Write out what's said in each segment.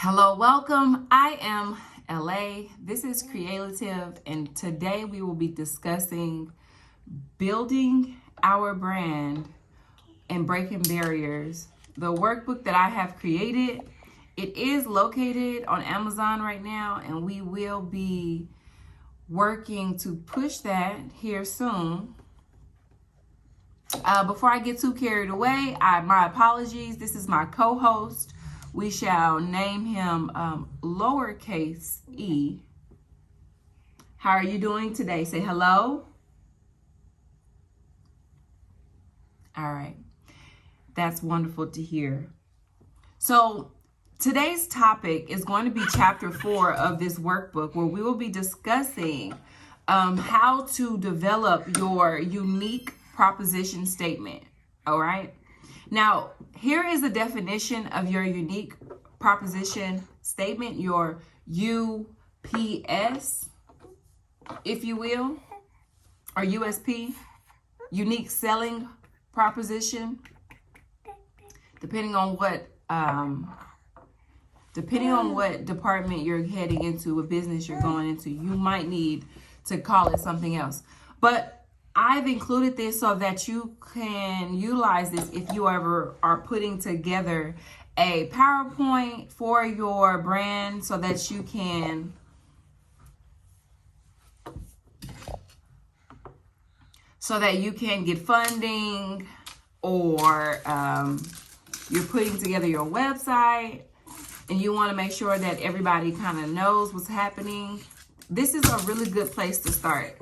Hello, welcome. I am LA. This is creaLAtive, and today we will be discussing building our brand and breaking barriers. The workbook that I have created, it is located on Amazon right now, and we will be working to push that here soon. Before I get too carried away, my apologies. This is my co-host. We shall name him lowercase e. How are you doing today? Say hello. All right. That's wonderful to hear. So today's topic is going to be chapter 4 of this workbook, where we will be discussing how to develop your unique proposition statement. All right. Now, here is the definition of your unique proposition statement, your UPS, if you will, or USP, unique selling proposition. Depending on what department you're heading into, what business you're going into, you might need to call it something else. But I've included this so that you can utilize this if you ever are putting together a PowerPoint for your brand, so that you can get funding, or you're putting together your website and you want to make sure that everybody kind of knows what's happening. This is a really good place to start.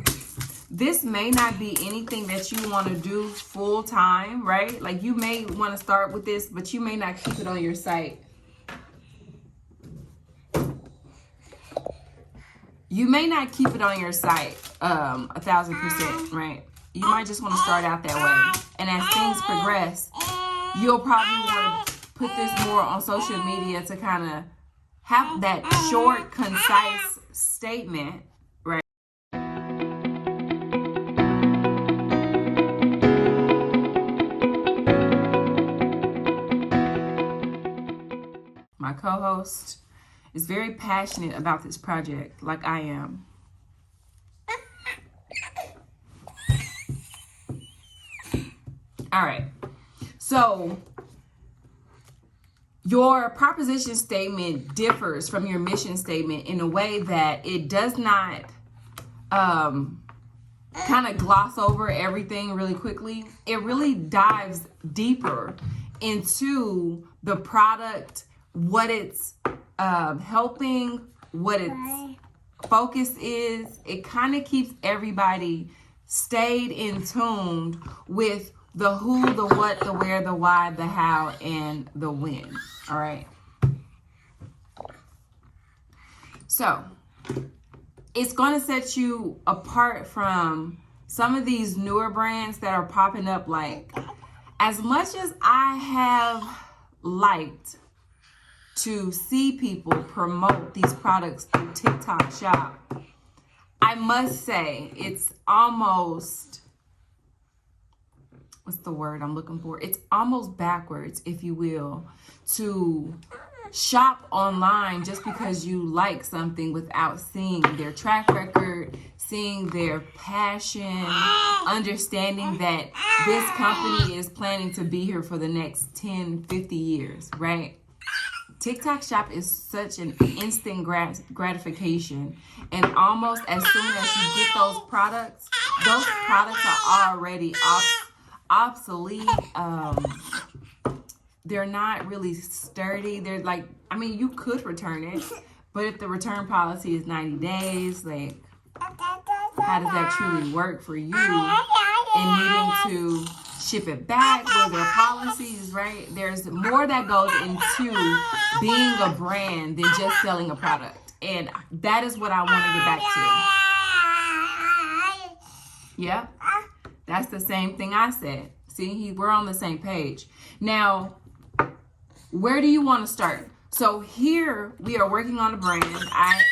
This may not be anything that you want to do full time, right? Like, you may want to start with this, but you may not keep it on your site. You may not keep it on your site 1,000%, right? You might just want to start out that way. And as things progress, you'll probably want to put this more on social media to kind of have that short, concise statement. My co-host is very passionate about this project, like I am. All right. So your proposition statement differs from your mission statement in a way that it does not kind of gloss over everything really quickly. It really dives deeper into the product, what it's helping, what its focus is. It kind of keeps everybody stayed in tune with the who, the what, the where, the why, the how, and the when. All right. So it's going to set you apart from some of these newer brands that are popping up. Like, as much as I have liked to see people promote these products through TikTok Shop, I must say it's almost, what's the word I'm looking for? It's almost backwards, if you will, to shop online just because you like something without seeing their track record, seeing their passion, understanding that this company is planning to be here for the next 10, 50 years, right? TikTok Shop is such an instant gratification, and almost as soon as you get those products are already obsolete. They're not really sturdy. They're like, I mean, you could return it, but if the return policy is 90 days, like, how does that truly work for you in needing to ship it back? Where their policies, right? There's more that goes into being a brand than just selling a product. And that is what I want to get back to. Yeah, that's the same thing I said. See, we're on the same page. Now, where do you want to start? So here we are working on a brand. I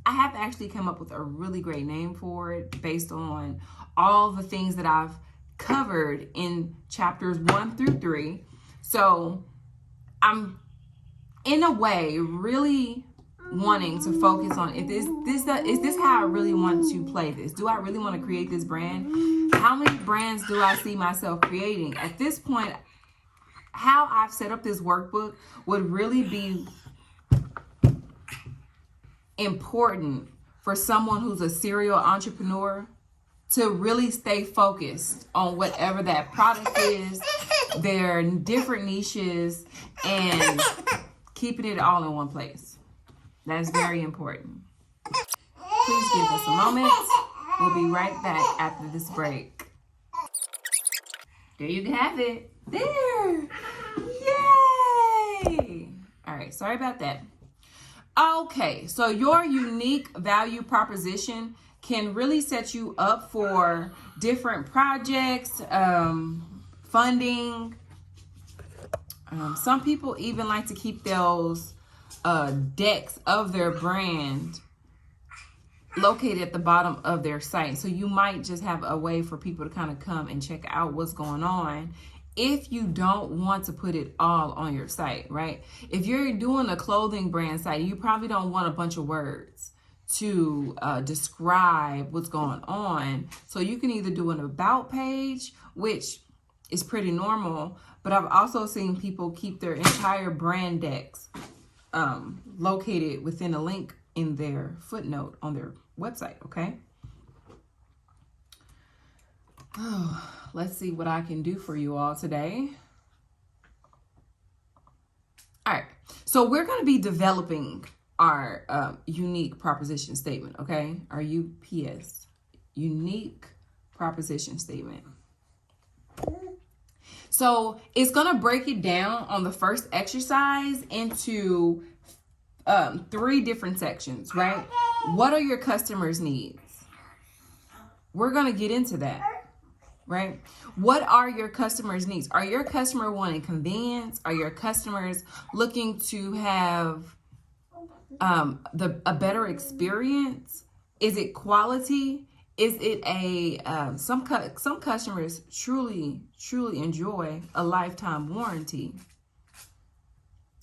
have actually come up with a really great name for it based on all the things that I've covered in chapters 1 through 3. So I'm in a way, really wanting to focus on, is this how I really want to play this? Do I really want to create this brand? How many brands do I see myself creating? At this point, how I've set up this workbook would really be important for someone who's a serial entrepreneur to really stay focused on whatever that product is, their different niches, and keeping it all in one place. That's very important. Please give us a moment. We'll be right back after this break. There you have it. There. Yay. All right, sorry about that. Okay, so your unique value proposition can really set you up for different projects, funding. Some people even like to keep those decks of their brand located at the bottom of their site. So you might just have a way for people to kind of come and check out what's going on if you don't want to put it all on your site, right? If you're doing a clothing brand site, you probably don't want a bunch of words to describe what's going on. So you can either do an about page, which is pretty normal, but I've also seen people keep their entire brand decks located within a link in their footnote on their website, okay? Oh, let's see what I can do for you all today. All right, so we're going to be developing our unique proposition statement, okay? Our UPS, unique proposition statement. So it's going to break it down on the first exercise into 3 different sections, right? What are your customers' needs? We're going to get into that, right? What are your customers' needs? Are your customer wanting convenience? Are your customers looking to have a better experience? Is it quality? Is it a some customers truly enjoy a lifetime warranty?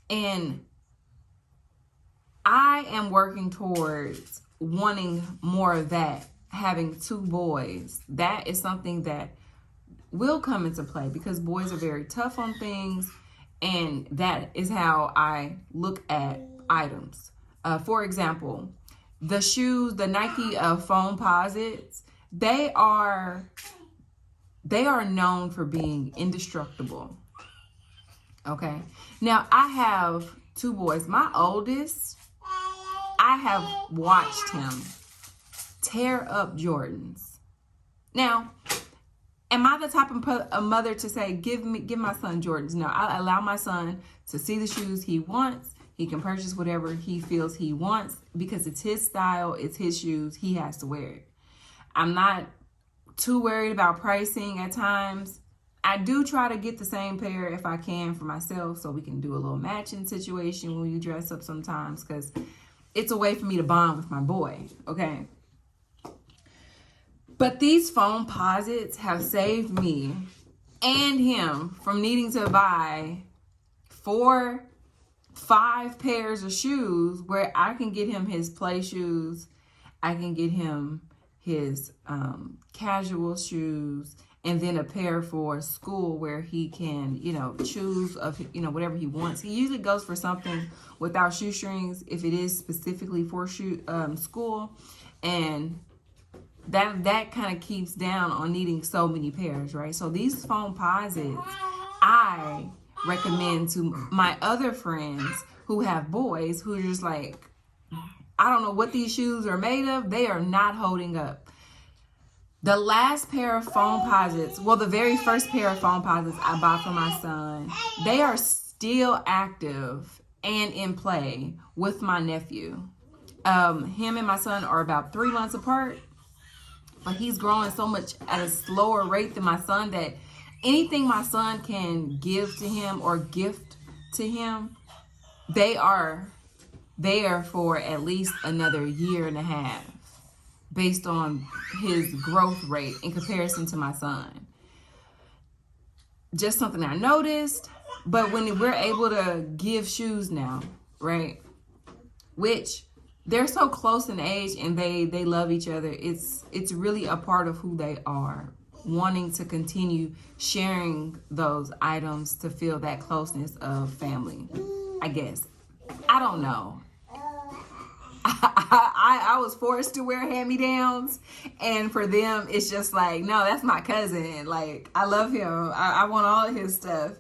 And I am working towards wanting more of that, having 2 boys. That is something that will come into play because boys are very tough on things, and that is how I look at items. For example, the shoes, the Nike foam posits, they are known for being indestructible. Okay. Now I have 2 boys. My oldest, I have watched him tear up Jordans. Now, am I the type of mother to say, give my son Jordans? No, I allow my son to see the shoes he wants. He can purchase whatever he feels he wants because it's his style, it's his shoes, he has to wear it. I'm not too worried about pricing at times. I do try to get the same pair if I can for myself so we can do a little matching situation when we dress up sometimes because it's a way for me to bond with my boy, okay? But these foam posits have saved me and him from needing to buy 4, 5 pairs of shoes where I can get him his play shoes. I can get him his casual shoes and then a pair for school where he can, choose of, whatever he wants. He usually goes for something without shoestrings if it is specifically for school. And that kind of keeps down on needing so many pairs, right? So these foam posits, I recommend to my other friends who have boys who are just like, I don't know what these shoes are made of. They are not holding up. The last pair of foam posits, the very first pair of foam posits I bought for my son, they are still active and in play with my nephew. Him and my son are about 3 months apart, but he's growing so much at a slower rate than my son that anything my son can give to him or gift to him, they are there for at least another 1.5 years based on his growth rate in comparison to my son. just something I noticed. But when we're able to give shoes now, right, which they're so close in age and they love each other, it's really a part of who they are, wanting to continue sharing those items to feel that closeness of family, I guess. I don't know. I was forced to wear hand-me-downs, and for them it's just like, no, that's my cousin, like I love him, I want all of his stuff.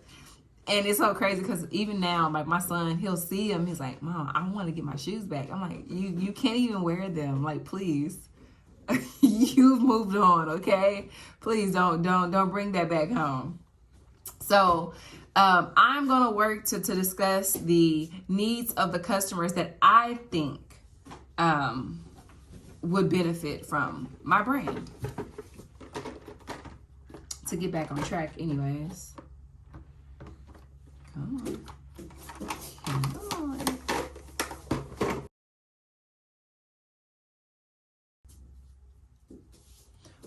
And it's so crazy because even now, like my son, he'll see him, he's like, Mom, I want to get my shoes back. I'm like, you can't even wear them, like, please. You've moved on, okay? Please don't bring that back home. So I'm gonna work to discuss the needs of the customers that I think would benefit from my brand. To get back on track anyways. Come on.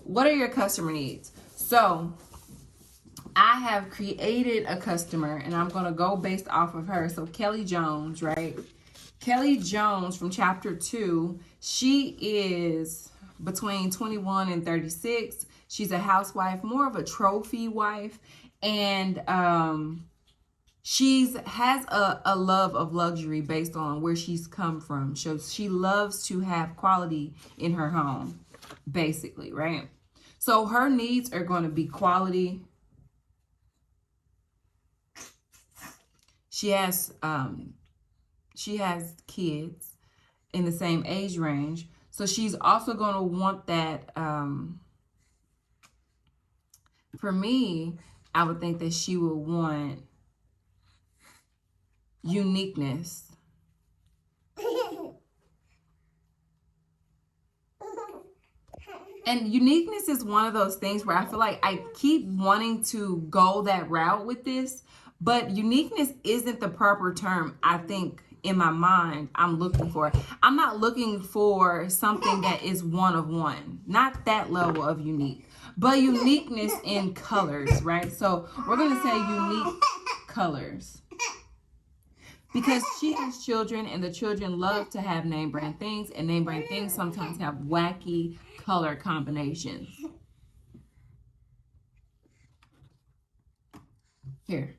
What are your customer needs? So I have created a customer, and I'm going to go based off of her. So Kelly Jones, right? Kelly Jones from chapter 2, she is between 21 and 36. She's a housewife, more of a trophy wife, and she has a love of luxury based on where she's come from. So she loves to have quality in her home, basically, right? So her needs are going to be quality. She has kids in the same age range. So she's also going to want that. For me, I would think that she would want uniqueness. And uniqueness is one of those things where I feel like I keep wanting to go that route with this, but uniqueness isn't the proper term, I think, in my mind I'm looking for. I'm not looking for something that is one of one, not that level of unique, but uniqueness in colors, right? So we're going to say unique colors. Because she has children, and the children love to have name brand things, and name brand things sometimes have wacky color combinations. Here.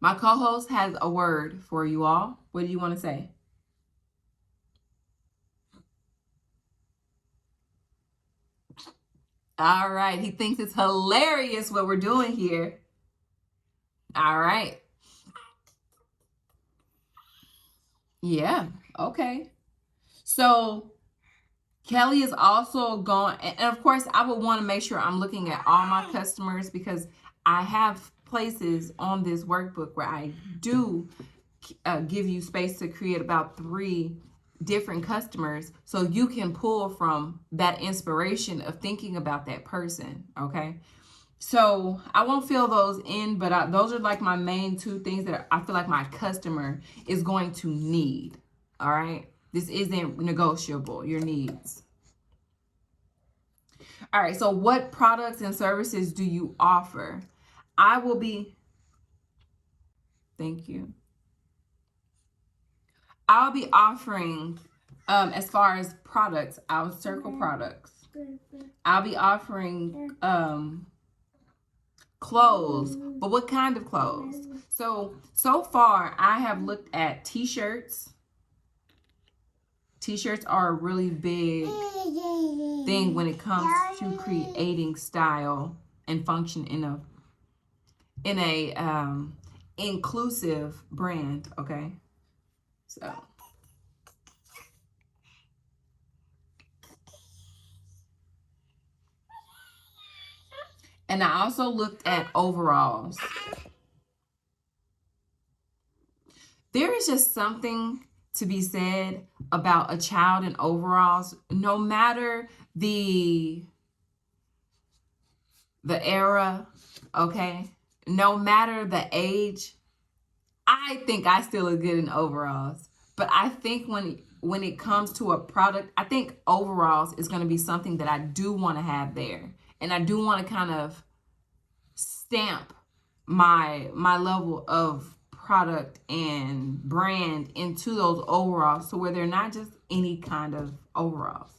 My co-host has a word for you all. What do you want to say? All right. He thinks it's hilarious what we're doing here. All right. Yeah. Okay. So Kelly is also going, and of course, I would want to make sure I'm looking at all my customers, because I have places on this workbook where I do give you space to create about 3 different customers, so you can pull from that inspiration of thinking about that person, okay? So I won't fill those in, but those are like my main 2 things that I feel like my customer is going to need, all right? This isn't negotiable, your needs. All right, so what products and services do you offer? I will be, thank you. I'll be offering, as far as products, I'll circle products. I'll be offering clothes, but what kind of clothes? So far, I have looked at t-shirts. T-shirts are a really big thing when it comes to creating style and function in a inclusive brand, okay? So and I also looked at overalls. There is just something to be said about a child in overalls, no matter the era, okay? No matter the age. I think I still look good in overalls. But I think when it comes to a product, I think overalls is going to be something that I do want to have there. And I do want to kind of stamp my level of product and brand into those overalls, to where they're not just any kind of overalls.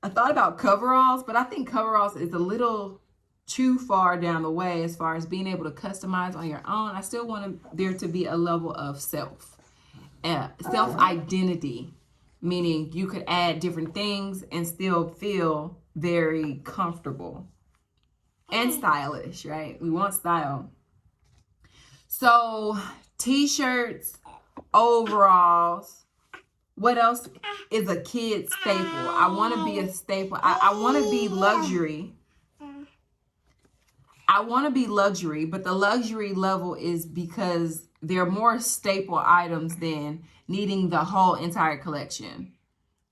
I thought about coveralls, but I think coveralls is a little too far down the way as far as being able to customize on your own. I still want there to be a level of self-identity, meaning you could add different things and still feel very comfortable and stylish, right? We want style. So t-shirts, overalls. What else is a kid staple? I want to be a staple. I want to be luxury. I want to be luxury, but the luxury level is because they're more staple items than needing the whole entire collection.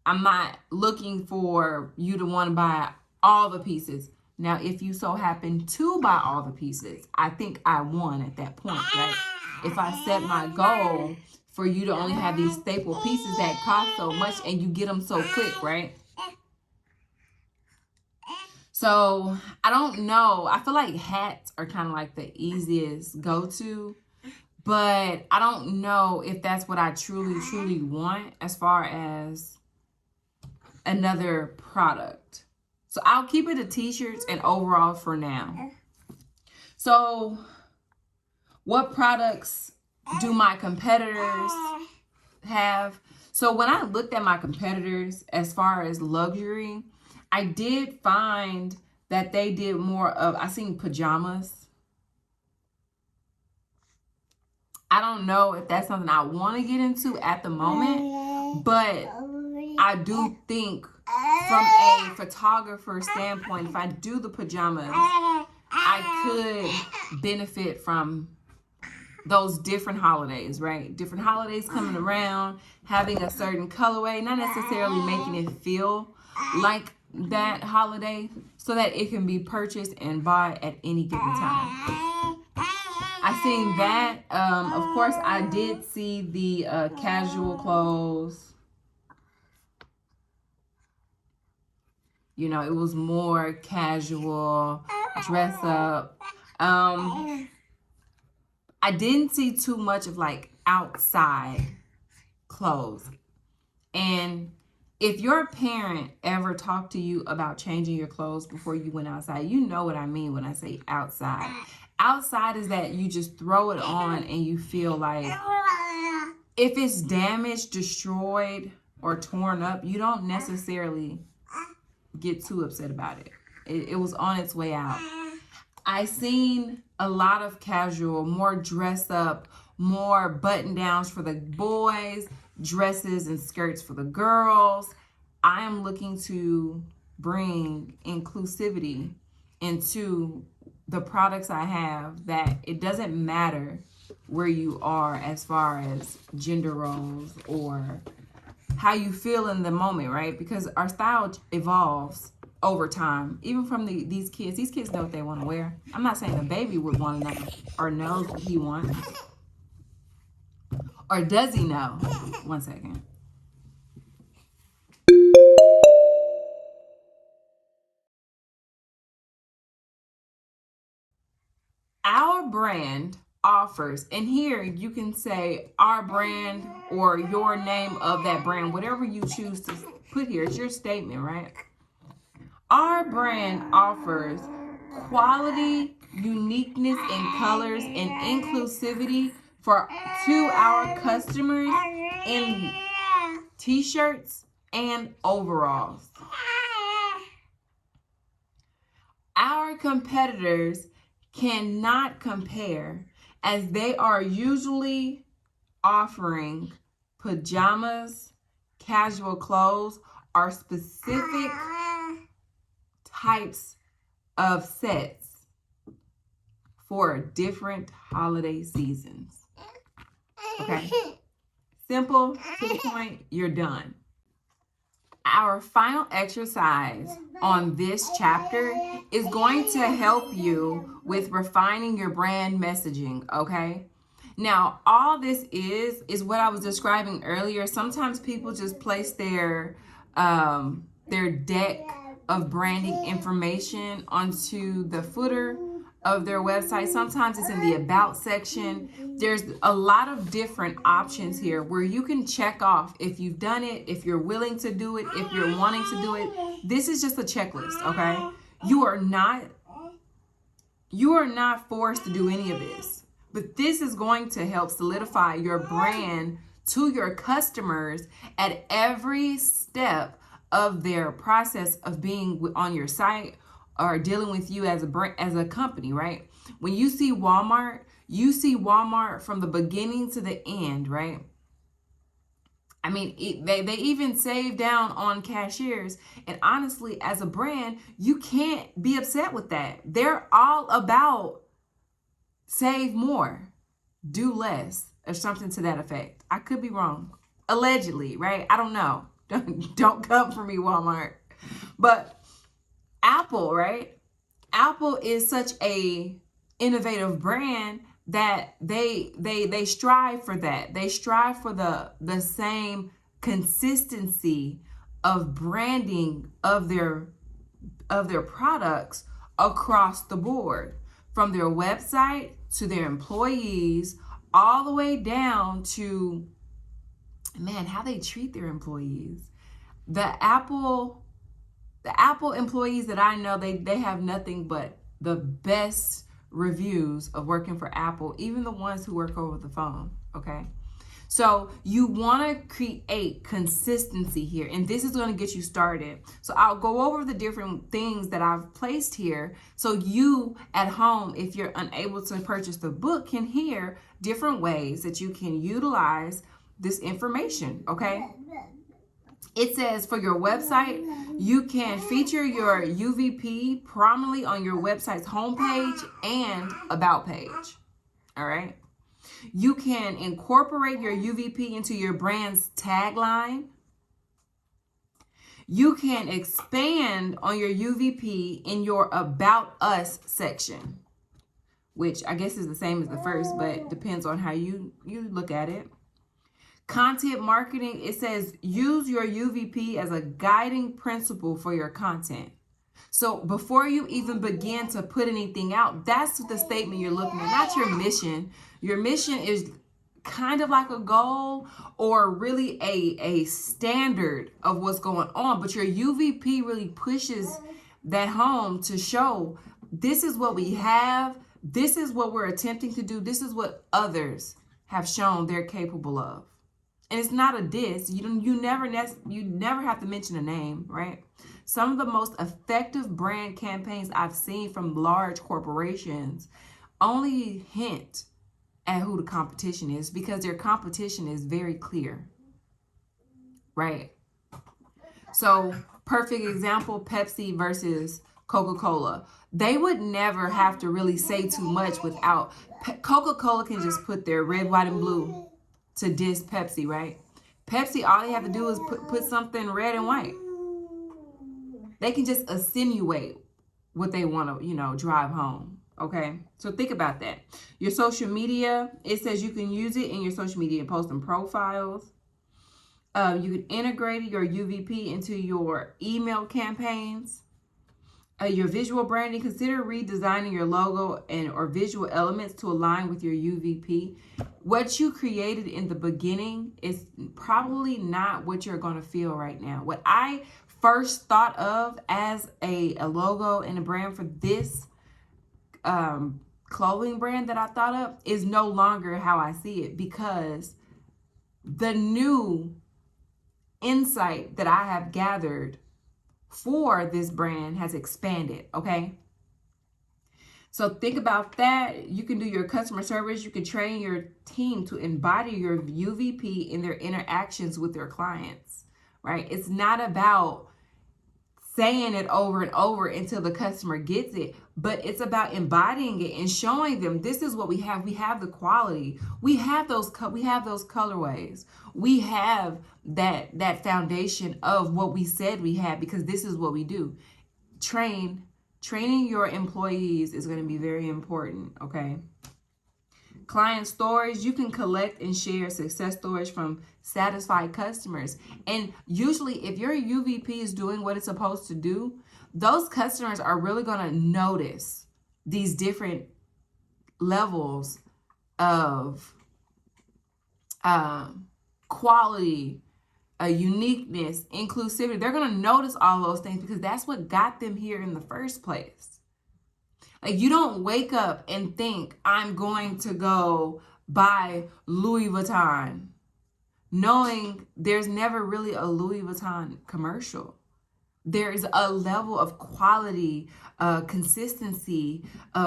I'm not looking for you to want to buy all the pieces. Now, if you so happen to buy all the pieces, I think I won at that point, right? If I set my goal for you to only have these staple pieces that cost so much and you get them so quick, right? So I don't know. I feel like hats are kind of like the easiest go-to, but I don't know if that's what I truly want as far as another product. So I'll keep it to t-shirts and overalls for now. So what products do my competitors have? So when I looked at my competitors as far as luxury, I did find that they did more of, I seen pajamas. I don't know if that's something I want to get into at the moment, but I do think from a photographer standpoint, if I do the pajamas, I could benefit from those different holidays, right? Different holidays coming around, having a certain colorway, not necessarily making it feel like that holiday, so that it can be purchased and bought at any given time. I seen that. Of course, I did see the casual clothes. You know, it was more casual, dress up. I didn't see too much of like outside clothes. And if your parent ever talked to you about changing your clothes before you went outside, you know what I mean when I say outside. Outside is that you just throw it on and you feel like if it's damaged, destroyed, or torn up, you don't necessarily get too upset about it. It was on its way out. I seen a lot of casual, more dress up, more button downs for the boys, dresses and skirts for the girls. I am looking to bring inclusivity into the products I have, that it doesn't matter where you are as far as gender roles or how you feel in the moment, right? Because our style evolves over time, even from these kids. These kids know what they want to wear. I'm not saying a baby would want to know or knows what he wants. Or does he know? One second. Our brand offers, and here you can say our brand or your name of that brand, whatever you choose to put here. It's your statement, right? Our brand offers quality, uniqueness in colors, and inclusivity to our customers in t-shirts and overalls. Our competitors cannot compare, as they are usually offering pajamas, casual clothes, or specific types of sets for different holiday seasons. Okay? Simple, to the point, you're done. Our final exercise on this chapter is going to help you with refining your brand messaging, okay? Now, all this is what I was describing earlier. Sometimes people just place their deck of branding information onto the footer of their website. Sometimes it's in the about section. There's a lot of different options here where you can check off if you've done it, if you're willing to do it, if you're wanting to do it. This is just a checklist, okay? You are not forced to do any of this, but this is going to help solidify your brand to your customers at every step of their process of being on your site or dealing with you as a company, right? When you see Walmart from the beginning to the end, right? I mean, they even save down on cashiers. And honestly, as a brand, you can't be upset with that. They're all about save more, do less, or something to that effect. I could be wrong. Allegedly, right? I don't know. Don't come for me, Walmart. But Apple, right? Apple is such a innovative brand that they strive for that. They strive for the same consistency of branding of their products across the board, from their website to their employees, all the way down to, man, how they treat their employees. The Apple employees that I know, they have nothing but the best reviews of working for Apple, even the ones who work over the phone, okay? So you want to create consistency here, and this is going to get you started. So I'll go over the different things that I've placed here so you at home, if you're unable to purchase the book, can hear different ways that you can utilize this information, okay? It says for your website, you can feature your UVP prominently on your website's homepage and about page. All right. You can incorporate your UVP into your brand's tagline. You can expand on your UVP in your About Us section, which I guess is the same as the first, but depends on how you look at it. Content marketing, it says use your UVP as a guiding principle for your content. So before you even begin to put anything out, that's the statement you're looking at, not your mission. Your mission is kind of like a goal or really a standard of what's going on, but your UVP really pushes that home to show this is what we have, this is what we're attempting to do, this is what others have shown they're capable of. And it's not a diss. You never have to mention a name, right? Some of the most effective brand campaigns I've seen from large corporations only hint at who the competition is because their competition is very clear, right? So, perfect example, Pepsi versus Coca-Cola. They would never have to really say too much without, Coca-Cola can just put their red, white, and blue to diss Pepsi, right? Pepsi, all they have to do is put something red and white. They can just insinuate what they want to, drive home, okay? So think about that. Your social media, it says you can use it in your social media posts and profiles. You can integrate your UVP into your email campaigns. Your visual branding, consider redesigning your logo or visual elements to align with your UVP. What you created in the beginning is probably not what you're going to feel right now. What I first thought of as a logo and a brand for this clothing brand that I thought of is no longer how I see it, because the new insight that I have gathered for this brand has expanded, okay? So think about that. You can do your customer service. You can train your team to embody your UVP in their interactions with their clients, right? It's not about saying it over and over until the customer gets it, but it's about embodying it and showing them this is what we have. We have the quality. We have those colorways. We have that foundation of what we said we had, because this is what we do. Training your employees is going to be very important, okay? Client stories, you can collect and share success stories from satisfied customers. And usually if your UVP is doing what it's supposed to do, those customers are really going to notice these different levels of quality, uniqueness, inclusivity. They're going to notice all those things because that's what got them here in the first place. Like, you don't wake up and think, I'm going to go buy Louis Vuitton, knowing there's never really a Louis Vuitton commercial. There's a level of quality, consistency,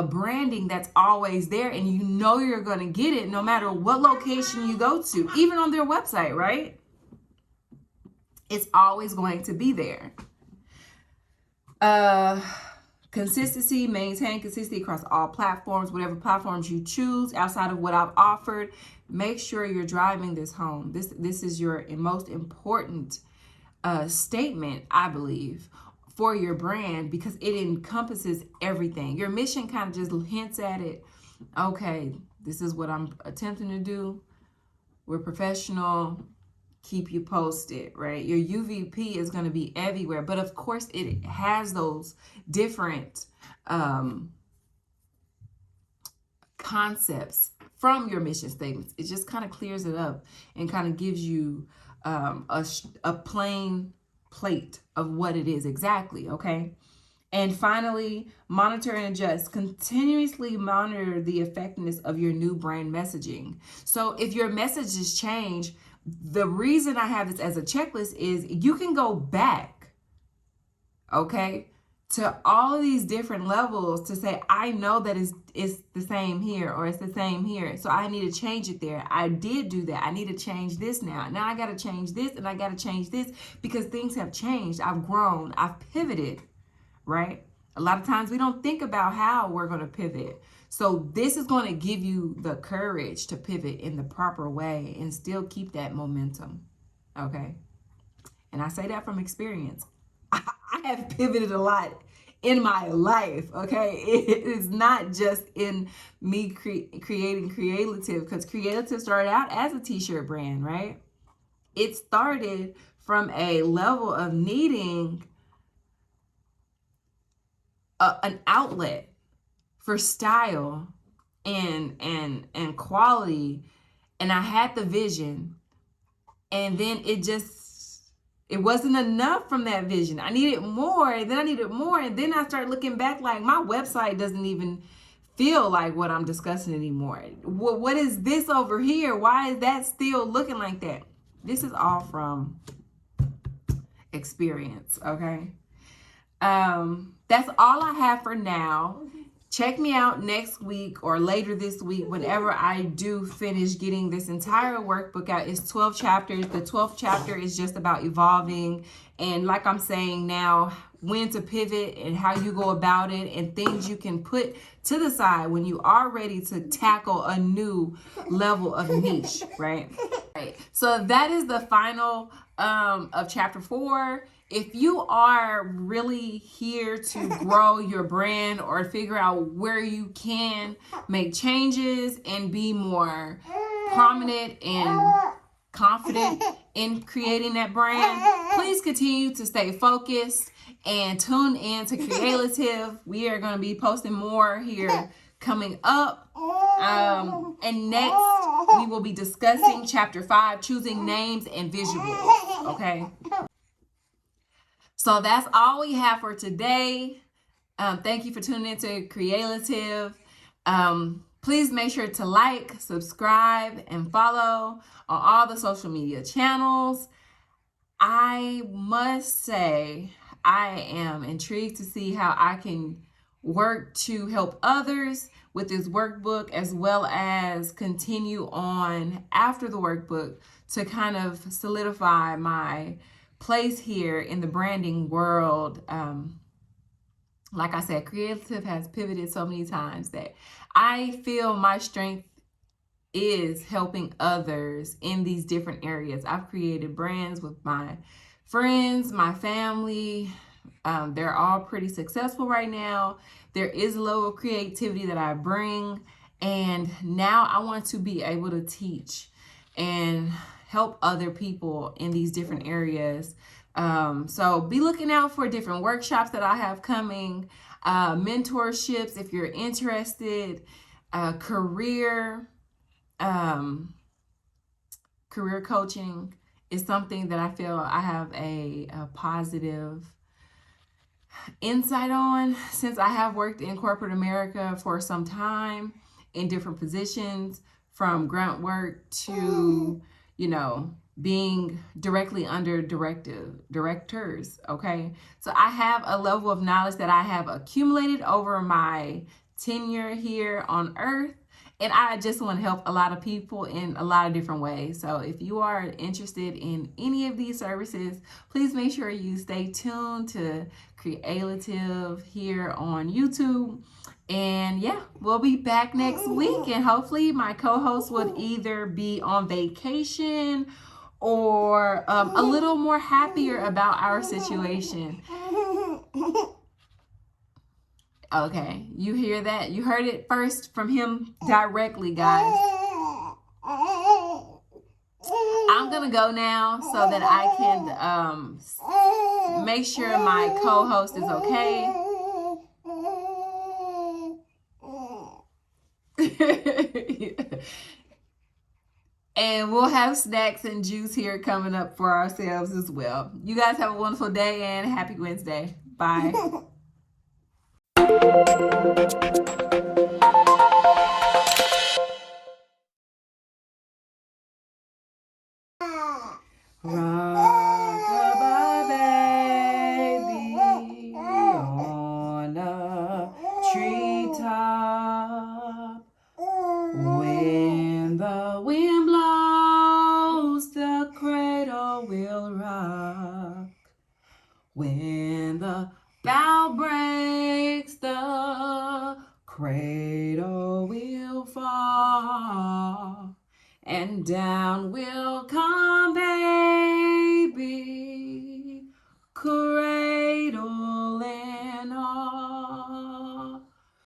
branding that's always there, and you know you're going to get it no matter what location you go to, even on their website, right? It's always going to be there. Consistency, maintain consistency across all platforms, whatever platforms you choose outside of what I've offered. Make sure you're driving this home. This is your most important statement, I believe, for your brand, because it encompasses everything. Your mission kind of just hints at it. Okay, this is what I'm attempting to do. We're professional. Keep you posted, right? Your UVP is going to be everywhere, but of course it has those different concepts from your mission statements. It just kind of clears it up and kind of gives you a plain plate of what it is exactly, okay? And finally, monitor and adjust. Continuously monitor the effectiveness of your new brand messaging. So if your messages change, the reason I have this as a checklist is you can go back, okay, to all of these different levels to say, I know that it's the same here, or it's the same here, so I need to change it there. I did do that. I need to change this now. Now I got to change this, and I got to change this because things have changed. I've grown. I've pivoted, right? A lot of times we don't think about how we're going to pivot. So this is going to give you the courage to pivot in the proper way and still keep that momentum, okay? And I say that from experience. I have pivoted a lot in my life, okay? It is not just in me creating creaLAtive, because creaLAtive started out as a t-shirt brand, right? It started from a level of needing an outlet for style and quality, and I had the vision, and then it wasn't enough from that vision. I needed more, and then I needed more, and then I started looking back like my website doesn't even feel like what I'm discussing anymore. What is this over here? Why is that still looking like that? This is all from experience, okay? That's all I have for now. Check me out next week or later this week whenever I do finish getting this entire workbook out. It's 12 chapters. The 12th chapter is just about evolving, and like I'm saying now, when to pivot and how you go about it, and things you can put to the side when you are ready to tackle a new level of niche, right? So that is the final of chapter 4. If you are really here to grow your brand or figure out where you can make changes and be more prominent and confident in creating that brand, please continue to stay focused and tune in to creaLAtive. We are going to be posting more here coming up. And next, we will be discussing chapter 5, choosing names and visuals, okay? So that's all we have for today. Thank you for tuning in to creaLAtive. Please make sure to like, subscribe, and follow on all the social media channels. I must say, I am intrigued to see how I can work to help others with this workbook, as well as continue on after the workbook to kind of solidify my place here in the branding world. Like I said, creaLAtive has pivoted so many times that I feel my strength is helping others in these different areas. I've created brands with my friends, my family. They're all pretty successful right now. There is a level of creativity that I bring, and now I want to be able to teach and help other people in these different areas. So be looking out for different workshops that I have coming. mentorships if you're interested, career coaching is something that I feel I have a positive insight on, since I have worked in corporate America for some time in different positions, from grunt work to, being directly under directors. Okay. So I have a level of knowledge that I have accumulated over my tenure here on earth. And I just want to help a lot of people in a lot of different ways. So if you are interested in any of these services, please make sure you stay tuned to creaLAtive here on YouTube. And yeah, we'll be back next week. And hopefully my co-host would either be on vacation or a little more happier about our situation. Okay, you hear that? You heard it first from him directly, guys. I'm gonna go now so that I can make sure my co-host is okay. And we'll have snacks and juice here coming up for ourselves as well. You guys have a wonderful day and happy Wednesday. Bye. Rock-a-bye, baby, on a treetop. When the wind blows, the cradle will rock. When